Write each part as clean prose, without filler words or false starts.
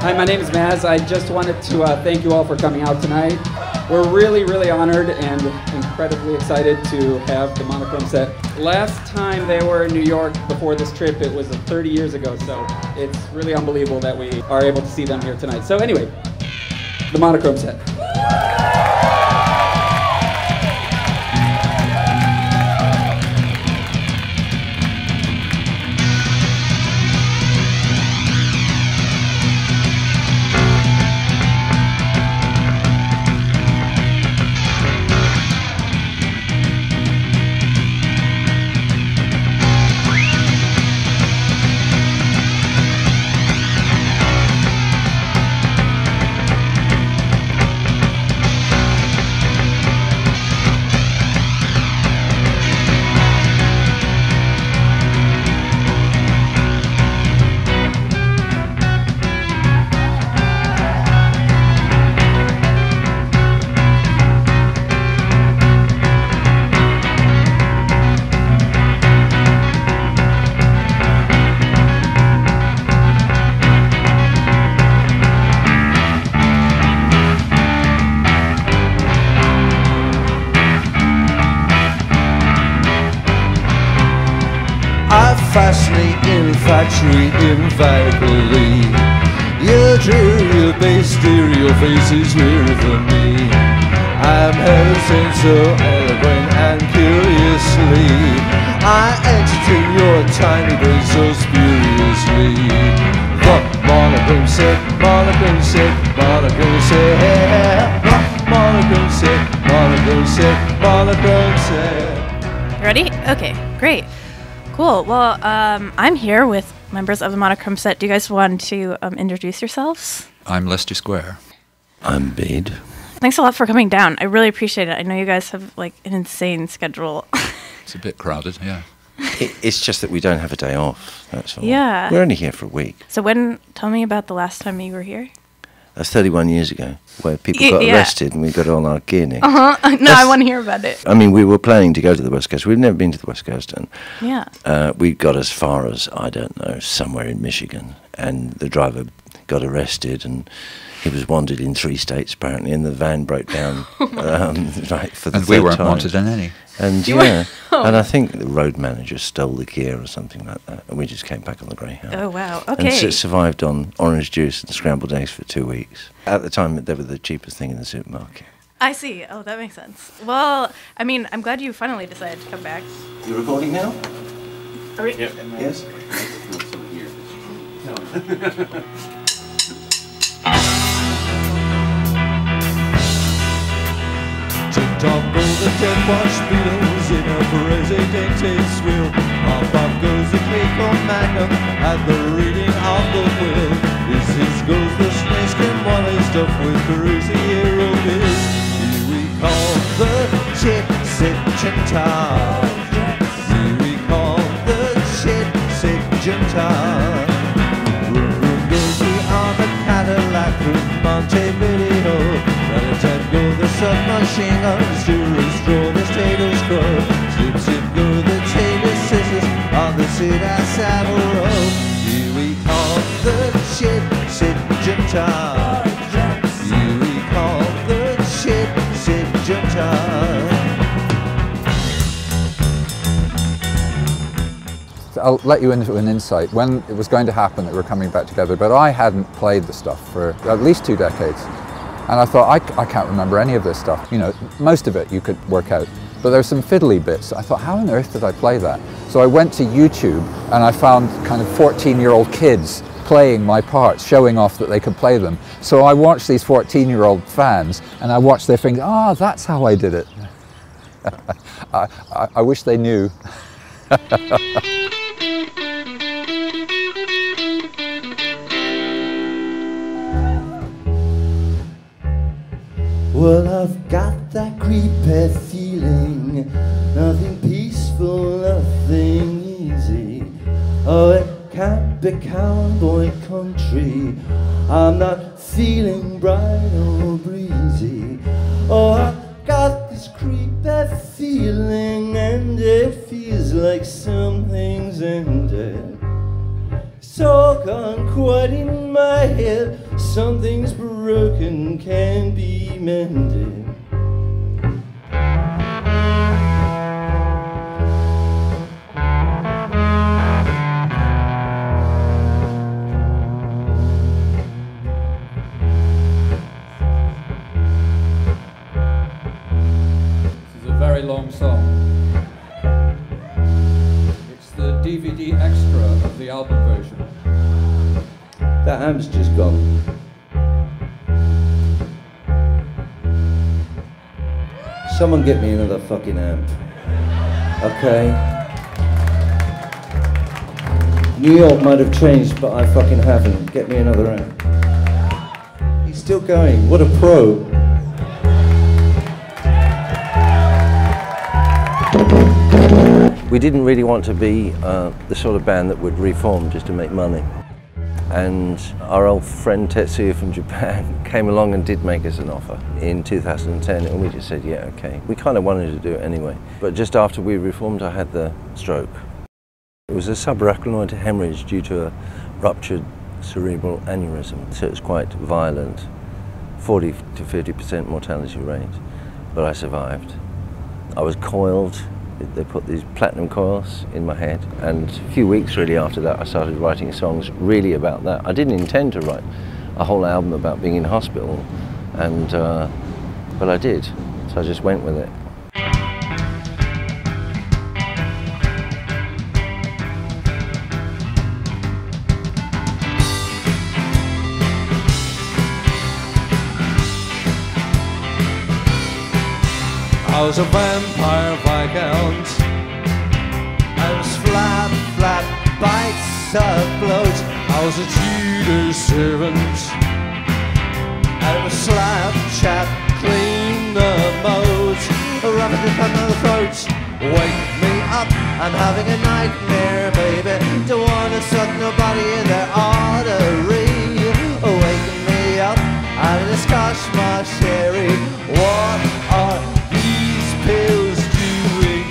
Hi, my name is Maz. I just wanted to thank you all for coming out tonight. We're really, really honored and incredibly excited to have the Monochrome set. Last time they were in New York before this trip, it was 30 years ago, so it's really unbelievable that we are able to see them here tonight. So anyway, the Monochrome set. Fascinate, infatuate, emphatically. Your dreary, base stereo face is weary for me. I'm hesitant, so eloquent and curiously. I entertain your tiny brain so spuriously. The Monochrome set, Monochrome set, Monochrome set. Monochrome set, Monochrome set, Monochrome set. Ready? Okay, great. Cool. Well, I'm here with members of the Monochrome set. Do you guys want to introduce yourselves? I'm Lester Square. I'm Bede. Thanks a lot for coming down. I really appreciate it. I know you guys have like an insane schedule. It's a bit crowded, yeah. It's just that we don't have a day off, that's all. Yeah. We're only here for a week. So tell me about the last time you were here. That's 31 years ago, where people got arrested and we got all our gear nicked. No, I want to hear about it. I mean, we were planning to go to the West Coast. We've never been to the West Coast. And yeah. we got as far as, I don't know, somewhere in Michigan. And the driver got arrested and he was wanted in 3 states, apparently, and the van broke down right, for the and third we weren't time. wanted in any. And yeah, and I think the road manager stole the gear or something like that, and we just came back on the Greyhound. Oh wow! Okay. And it survived on orange juice and scrambled eggs for 2 weeks. At the time, they were the cheapest thing in the supermarket. I see. Oh, that makes sense. Well, I mean, I'm glad you finally decided to come back. You recording now? Are we? Yep. Yes. No. Tumble the 10-watt Beatles in a Presidente's wheel. Off goes the Clayco Magnum at the reading of the wheel. This goes the snakeskin wallet stuffed with Cruzeiro bills. Here we call the Jet Set Junta. Here we call the Jet Set Junta. Vroom vroom goes the armored Cadillac through Montevideo. Rat-a-tat go the submachine guns to restore the status quo. Zip zip go the tailor scissors on the Cedar Saddle Road. Here we call the Jet Set Junta. Here we call the Jet Set Junta. I'll let you into an insight. When it was going to happen that we were coming back together, but I hadn't played the stuff for at least 2 decades. And I thought, I can't remember any of this stuff. You know, most of it you could work out. But there's some fiddly bits. I thought, how on earth did I play that? So I went to YouTube and I found kind of 14-year-old kids playing my parts, showing off that they could play them. So I watched these 14-year-old fans and I watched their fingers. Ah, that's how I did it. I wish they knew. Well, I've got that creepy feeling, nothing peaceful, nothing easy. Oh, it can't be Cowboy Country. I'm not feeling bright or breezy. Oh, I've got this creepy feeling, and it feels like something's ended. talk on quite in my head. Something's broken, can be mended. Very long song. It's the DVD extra of the album version. That amp's just gone. Someone get me another fucking amp. Okay? New York might have changed, but I fucking haven't. Get me another amp. He's still going. What a pro. We didn't really want to be the sort of band that would reform just to make money. And our old friend Tetsuya from Japan came along and did make us an offer in 2010, and we just said, yeah, okay. We kind of wanted to do it anyway. But just after we reformed, I had the stroke. It was a subarachnoid hemorrhage due to a ruptured cerebral aneurysm, so it was quite violent, 40 to 50% mortality rate, but I survived. I was coiled. They put these platinum coils in my head, and a few weeks really after that I started writing songs really about that. I didn't intend to write a whole album about being in hospital, and but I did, so I just went with it. I was a vampire viscount. I was flat, bites of bloat. I was a Tudor servant. I was slap, chat, clean the moat. Rub it from the throat. Wake me up, I'm having a nightmare, baby. Don't wanna suck nobody in their artery. Wake me up out of this Cauchemar sherry. What are pills doing?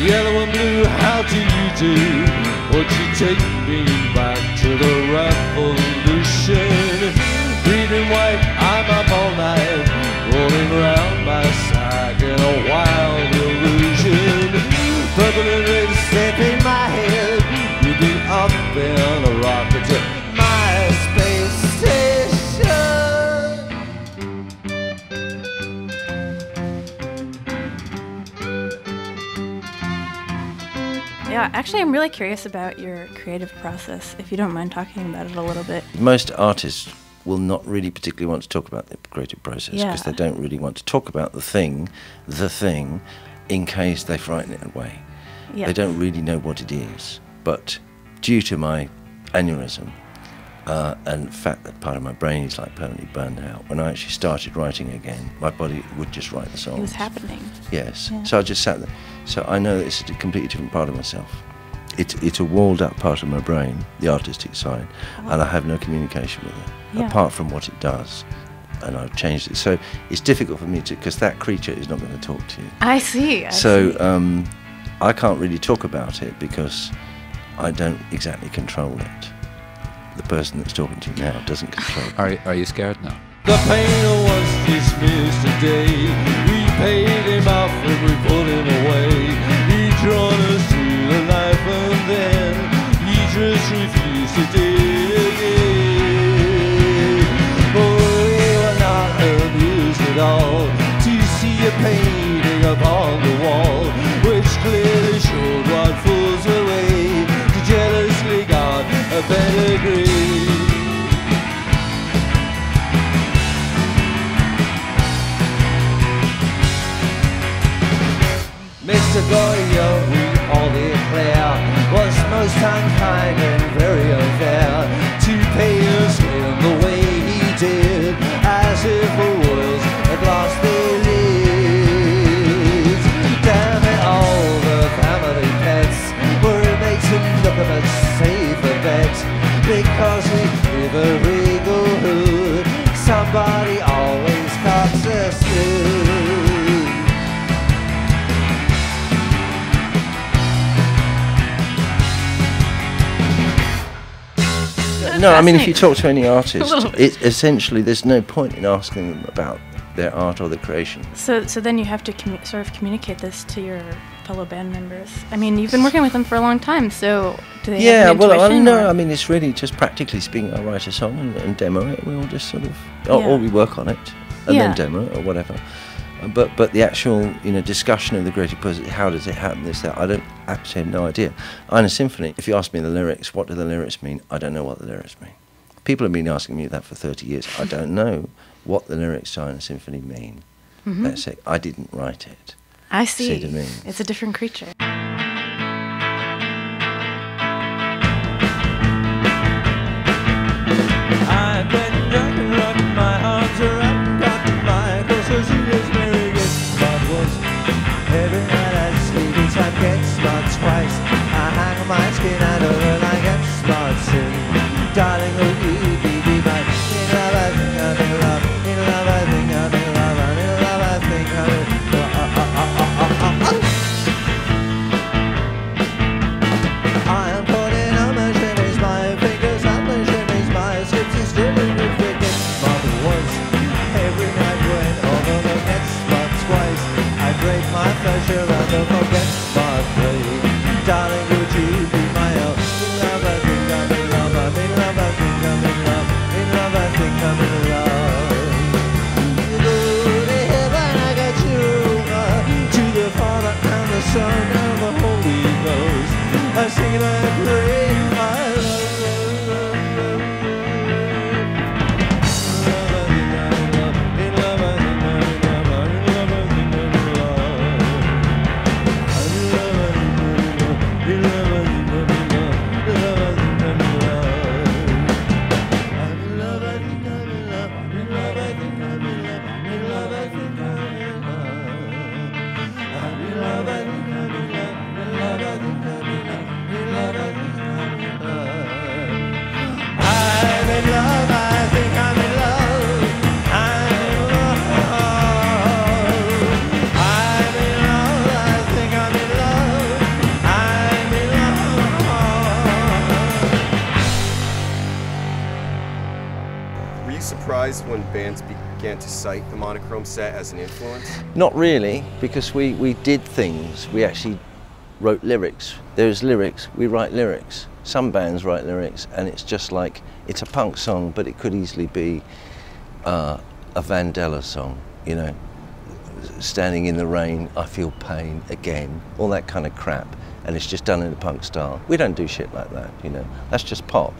Yellow and blue, how do you do? Would you take me back to the revolution? Breathing white, I'm up all night, rolling around my sack in a wild illusion. Purple and red step in my head, you'd be up in a rocket to my space station. Yeah, actually, I'm really curious about your creative process, if you don't mind talking about it a little bit. Most artists will not really particularly want to talk about the creative process because they don't really want to talk about the thing, in case they frighten it away. Yeah. They don't really know what it is. But due to my aneurysm and the fact that part of my brain is like permanently burned out, when I actually started writing again, my body would just write the songs. It was happening. Yes. Yeah. So I just sat there. So I know that it's a completely different part of myself. It's a walled up part of my brain, the artistic side, and I have no communication with it, apart from what it does. And I've changed it. So it's difficult for me to, because that creature is not going to talk to you. I see. I can't really talk about it because I don't exactly control it. The person that's talking to you now doesn't control it. Are you scared now? The painter was dismissed today. We paid him off and we put him away. He drawn us to the life and then he just refused to dig again. Oh, we were not amused at all to see a painting upon the wall, which clearly showed what fools were we to jealously guard a pedigree. Mr. Goya, we all declare, was most unkind and very unfair to pay us in the way he did, as if the royals had lost their lids. Damn it, all the family pets were makes him look a much safer bet, because we live a regal hood. Somebody always cocks us through. No, I mean, if fascinating. you talk to any artist, little- it essentially there's no point in asking them about their art or their creation. So then you have to sort of communicate this to your fellow band members. I mean, you've been working with them for a long time, so do they Yeah, have an well, intuition, no, or- I mean, it's really just practically speaking. I write a song and demo it. We all just sort of, Yeah. or we work on it and Yeah. then demo it or whatever. But the actual, discussion of the creative process, how does it happen, this, that, I absolutely have no idea. In a symphony, if you ask me the lyrics, what do the lyrics mean? I don't know what the lyrics mean. People have been asking me that for 30 years. I don't know what the lyrics to a symphony mean. That's it. I didn't write it. I see. See what I mean? It's a different creature. I've been drunk and rocking my arms around, cocking my close so she is very good. But once every night I sleep, each time gets smart twice. I hang my skin out of her like a smart sin. Darling, will you be my in love? I think I'm in love. In love, I think I'm in love. I'm in love, I think I'm in love. I am caught in a motion, is my fingers on the shimmies, my skips is driven with wicked. But once every night when although the gets but twice, I break my pleasure and the forget my play. Darling, would you be my own? In love, I think I'm in love. I'm in love, I think I'm in love. In love, I think I'm in love. You go to heaven, I got you. To the Father and the Son and the Holy Ghost. I sing and I pray, I love, love, love, love. In love, I think I'm in love. In love, I think I'm in love. In love, I think I'm in love. In love, I think I'm in love. In love, I think I'm in love. In love, I think I'm in love. In love, I think I'm in love. In love, I think I'm in love. In love, I think I'm in love. In love, I think I'm in love. In love, I think I'm in love. I'm in love, I think I'm in love. I'm in love. I'm in love, I think I'm in love. I'm in love. Were you surprised when bands began to cite the Monochrome set as an influence? Not really, because we did things. We actually wrote lyrics. There's lyrics, we write lyrics. Some bands write lyrics and it's just like, it's a punk song, but it could easily be a Vandella song, Standing in the Rain, I Feel Pain Again, all that kind of crap. And it's just done in a punk style. We don't do shit like that, That's just pop.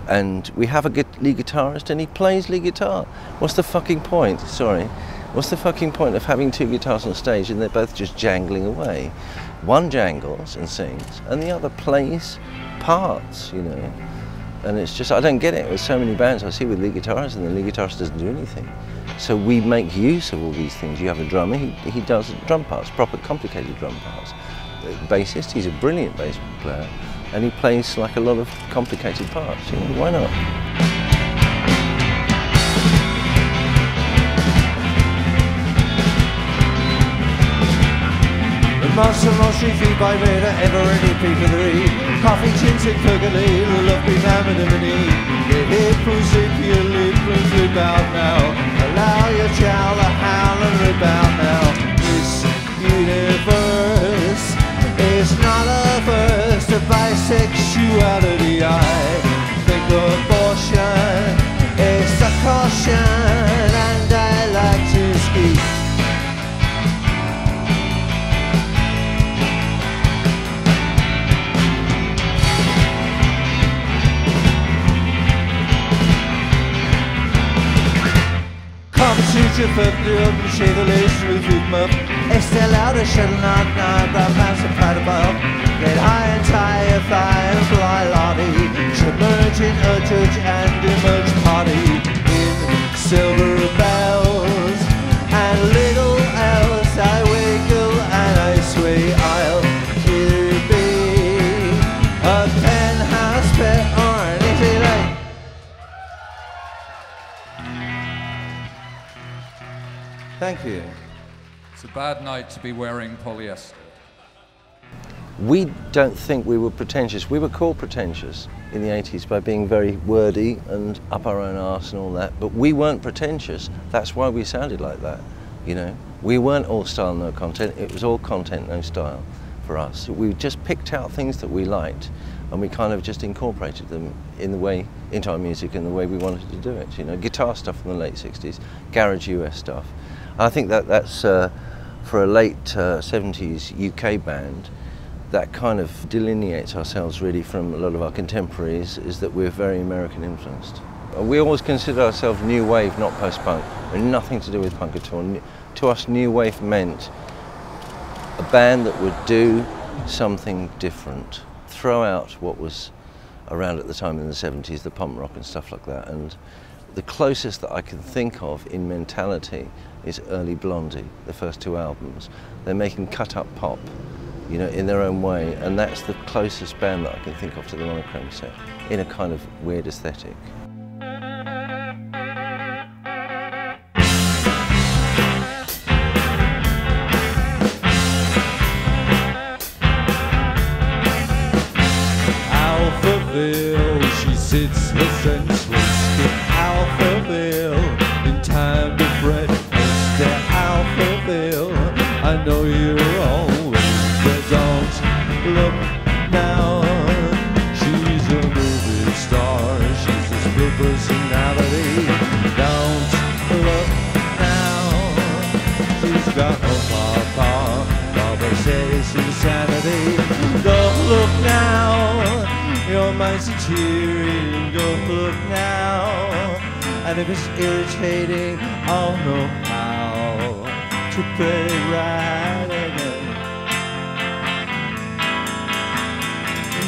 And we have a lead guitarist and he plays lead guitar. What's the fucking point? Sorry. What's the fucking point of having two guitars on stage and they're both just jangling away? One jangles and sings and the other plays parts, And it's just, I don't get it. There's so many bands I see with lead guitarists and the lead guitarist doesn't do anything. So we make use of all these things. You have a drummer, he does drum parts, proper complicated drum parts. The bassist, he's a brilliant bass player. And he plays like a lot of complicated parts, why not? Monster Street feet by radar, ever ready P3. Coffee tinted percolate, love me mammony. Get hip from zip, your lip from flip out now. Allow your child to howl and rip out now. This universe is not a first of bisexuality. I think abortion is a caution, and I like to ski. Suture for the open shade, the lace with muff. Estelle out a shuttle not nine, brown pants and proud above. Get high and tie a thigh and fly lottie. Submerge in a church and emerge party. In silver bells and little else, I wiggle and I sway. I'll either be a penthouse pet or an easy light. Thank you. It's a bad night to be wearing polyester. We don't think we were pretentious. We were called pretentious in the 80s by being very wordy and up our own arse and all that, but we weren't pretentious. That's why we sounded like that, you know. We weren't all style, no content. It was all content, no style for us. We just picked out things that we liked and we kind of just incorporated them in the way, into our music in the way we wanted to do it. You know, guitar stuff from the late 60s, garage US stuff. I think that's, for a late 70s UK band, that kind of delineates ourselves really from a lot of our contemporaries, is that we're very American influenced. We always consider ourselves new wave, not post-punk. We're nothing to do with punk at all. To us, new wave meant a band that would do something different, throw out what was around at the time in the 70s, the punk rock and stuff like that. And the closest that I can think of in mentality is early Blondie, the first 2 albums. They're making cut-up pop, you know, in their own way, and that's the closest band that I can think of to the Monochrome set, in a kind of weird aesthetic. Alphaville, she sits her senseless in Alphaville, in time to fret, Mr. Alphaville, I know you're always there, don't look now, she's a movie star, she's a split personality, don't look now, she's got no Papa says insanity, don't look now, your mind's deteriorating, don't look now, and if it's irritating, I'll know how to put it right again.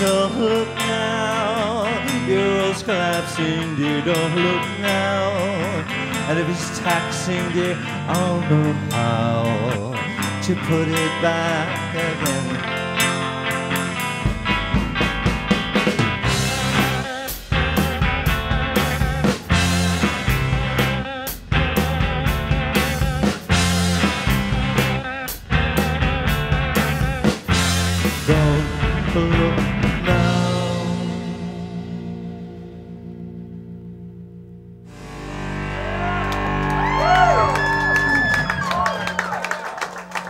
Don't look now, your world's collapsing, dear, don't look now, and if it's taxing, dear, I'll know how to put it back again.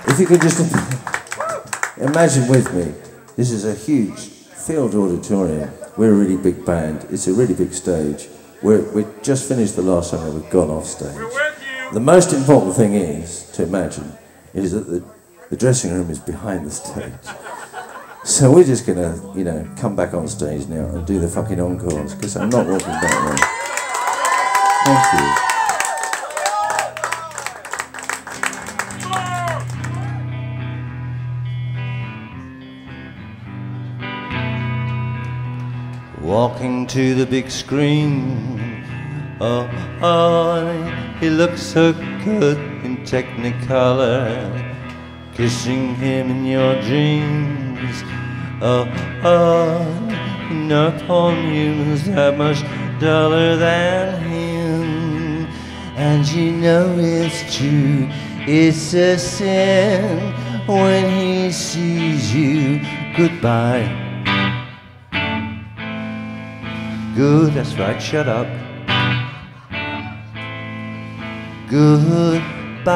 If you could just imagine with me, this is a huge field auditorium. We're a really big band. It's a really big stage. We just finished the last song and we've gone off stage. The most important thing is to imagine is that the dressing room is behind the stage. So we're just gonna, you know, come back on stage now and do the fucking encores because I'm not walking that way. Thank you. Walking to the big screen, oh, he looks so good in Technicolor, kissing him in your dreams, oh, no porn music's that much duller than him, and you know it's true, it's a sin when he sees you goodbye. Good, that's right, shut up. Goodbye,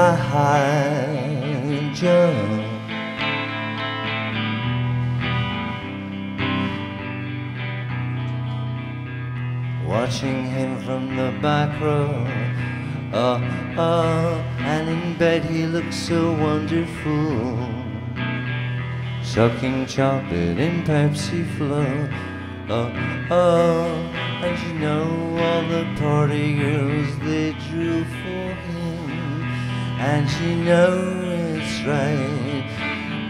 John. Watching him from the back row, and in bed he looks so wonderful, sucking chocolate in Pepsi Flow. And you know all the party girls, they drew for him, and you know it's right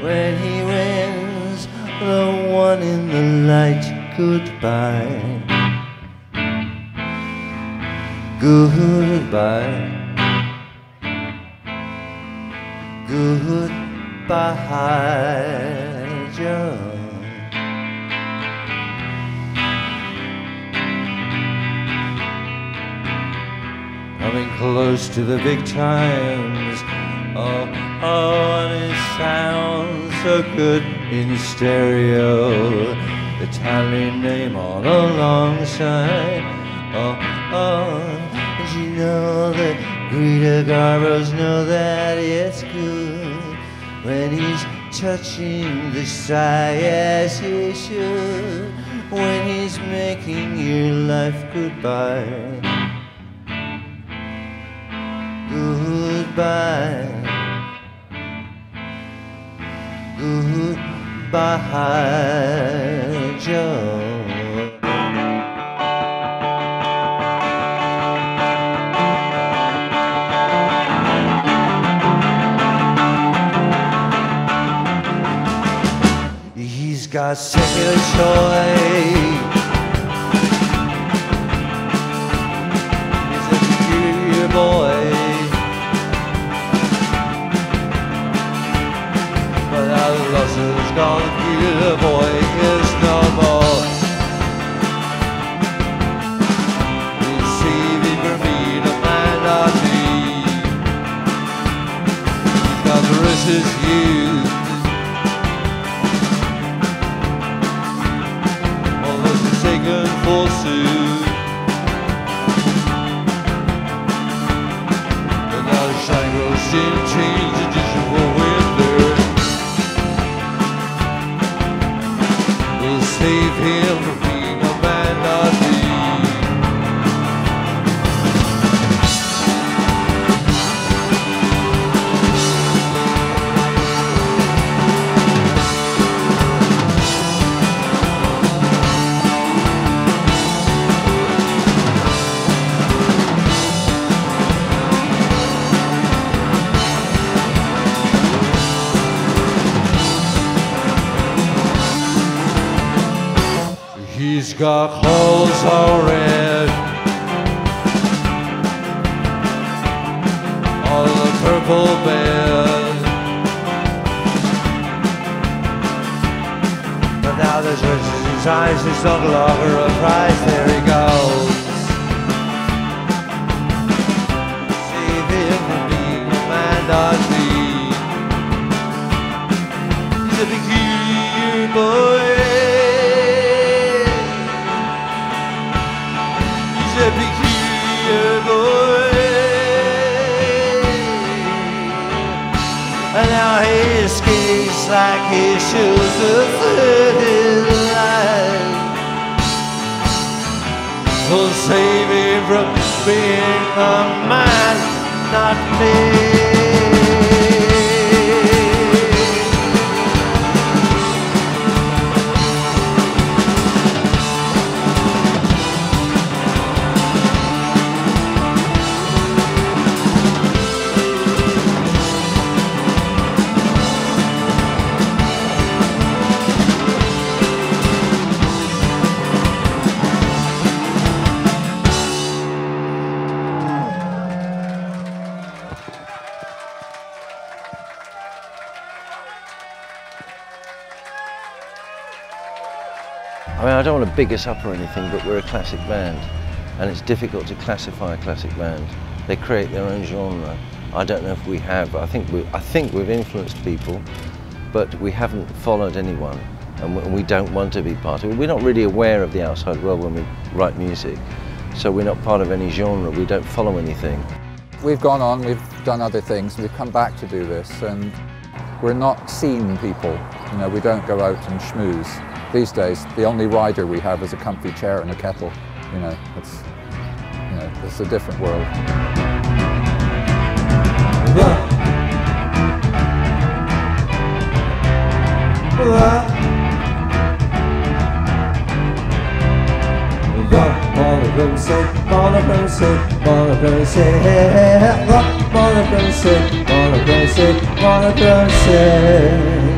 when he wins the one in the light. Goodbye, goodbye, goodbye, John. Coming close to the big times, oh, and it sounds so good in stereo, Italian name on a long sign. Oh, oh, and you know that Greta Garbo's know that it's good when he's touching the sky as he should, when he's making your life goodbye. Goodbye. Goodbye, Joe. He's got secular joy. He's a peculiar boy. But our loss is gone, the boy is no more. He's saving for me the man I need. He's got the rest of his youth. All this is taken forsooth. And now the shine grows in change the digital winter. Save him from being a man not me. He's got clothes all red, on the purple bed. But now there's riches in his eyes, he's no longer a prize. There he goes. Save him from being a man not me. He's a peculiar boy. A peculiar boy, and now he skates like he shows the third line. Will save him from being a man, not me. I mean, I don't want to big us up or anything, but we're a classic band, and it's difficult to classify a classic band. They create their own genre. I don't know if we have. I think we've influenced people, but we haven't followed anyone, and we don't want to be part of it. We're not really aware of the outside world when we write music, so we're not part of any genre. We don't follow anything. We've gone on, we've done other things, we've come back to do this, and we're not scene people. You know, we don't go out and schmooze. These days, the only rider we have is a comfy chair and a kettle. You know, it's a different world. Monochrome say, Monochrome say, Monochrome say, Monochrome say, Monochrome say, Monochrome say.